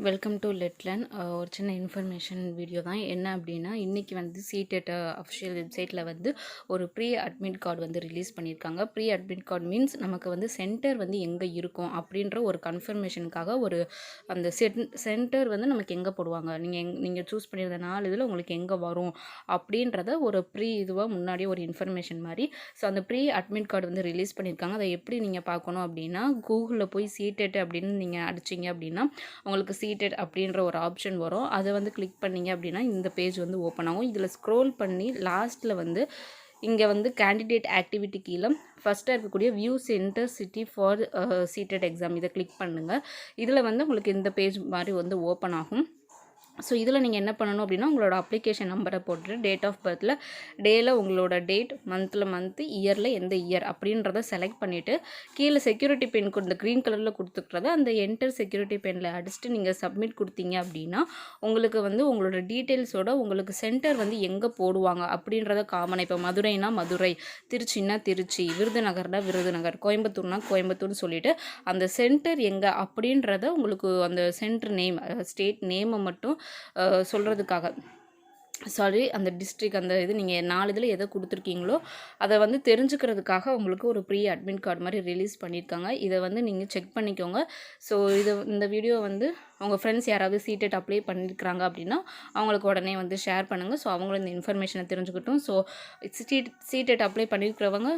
Welcome to லெட்லன். ஒரு சின்ன information video தான். என்ன அப்படின்னா, இன்றைக்கி வந்து சிடெட் அஃபிஷியல் வெப்சைட்டில் வந்து ஒரு ப்ரீ அட்மிட் கார்டு வந்து ரிலீஸ் பண்ணியிருக்காங்க. ப்ரீ அட்மிட் கார்டு மீன்ஸ் நமக்கு வந்து சென்டர் வந்து எங்கே இருக்கும் அப்படின்ற ஒரு கன்ஃபர்மேஷனுக்காக ஒரு அந்த சென்டர் வந்து நமக்கு எங்கே போடுவாங்க, நீங்கள் சூஸ் பண்ணியிருந்த நாலு இதில் உங்களுக்கு எங்கே வரும் அப்படின்றத ஒரு இதுவாக முன்னாடியே ஒரு இன்ஃபர்மேஷன் மாதிரி. ஸோ அந்த ப்ரீ அட்மிட் கார்டு வந்து ரிலீஸ் பண்ணியிருக்காங்க. அதை எப்படி நீங்கள் பார்க்கணும் அப்படின்னா, கூகுளில் போய் சிடெட் அப்படின்னு நீங்கள் அடிச்சிங்க அப்படின்னா உங்களுக்கு சீட்டட் அப்படின்ற ஒரு ஆப்ஷன் வரும். அதை வந்து கிளிக் பண்ணிங்க அப்படின்னா இந்த பேஜ் வந்து ஓப்பன் ஆகும். இதில் ஸ்க்ரோல் பண்ணி லாஸ்ட்டில் வந்து இங்கே வந்து கேண்டிடேட் ஆக்டிவிட்டி கீழே ஃபஸ்ட்டாக இருக்கக்கூடிய view centre city for seated exam இதை கிளிக் பண்ணுங்கள். இதில் வந்து உங்களுக்கு இந்த பேஜ் மாதிரி வந்து ஓப்பன் ஆகும். ஸோ இதில் நீங்கள் என்ன பண்ணணும் அப்படின்னா, உங்களோட அப்ளிகேஷன் நம்பரை போட்டுட்டு டேட் ஆஃப் பர்த்தில் டேயில் உங்களோட டேட், மந்த்து, இயரில் எந்த இயர் அப்படின்றத செலக்ட் பண்ணிவிட்டு கீழே செக்யூரிட்டி பென் இந்த க்ரீன் கலரில் கொடுத்துக்கிறத அந்த என்டர் செக்யூரிட்டி பெனில் அடிச்சுட்டு நீங்கள் சப்மிட் கொடுத்தீங்க அப்படின்னா உங்களுக்கு வந்து உங்களோட டீட்டெயில்ஸோட உங்களுக்கு சென்டர் வந்து எங்கே போடுவாங்க அப்படின்றத காமன். இப்போ மதுரைனா மதுரை, திருச்சின்னா திருச்சி, விருதுநகர்னா விருதுநகர், கோயம்புத்தூர்னா கோயம்புத்தூர்னு சொல்லிவிட்டு அந்த சென்டர் எங்கே அப்படின்றத உங்களுக்கு அந்த சென்டர் நேம், ஸ்டேட் நேமை மட்டும் சொல்கிறதுக்காக, அந்த டிஸ்ட்ரிக் அந்த இது நீங்கள் 4 இதில் எதை கொடுத்துருக்கீங்களோ அதை வந்து தெரிஞ்சுக்கிறதுக்காக உங்களுக்கு ஒரு ப்ரீ அட்மிட் கார்டு மாதிரி ரிலீஸ் பண்ணியிருக்காங்க. இதை வந்து நீங்கள் செக் பண்ணிக்கோங்க. ஸோ இந்த வீடியோ வந்து உங்கள் ஃப்ரெண்ட்ஸ் யாராவது சீட்டெட் அப்ளை பண்ணியிருக்கிறாங்க அப்படின்னா அவங்களுக்கு உடனே வந்து ஷேர் பண்ணுங்கள். ஸோ அவங்களும் இந்த இன்ஃபர்மேஷனை தெரிஞ்சுக்கிட்டும். ஸோ சீட்டெட் அப்ளை பண்ணியிருக்கிறவங்க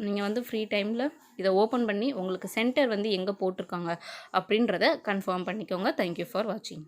நீங்கள் வந்து ஃப்ரீ டைமில் இதை ஓப்பன் பண்ணி உங்களுக்கு சென்டர் வந்து எங்கே போட்டிருக்காங்க அப்படின்றத கன்ஃபார்ம் பண்ணிக்கோங்க. தேங்க்யூ ஃபார் வாட்சிங்.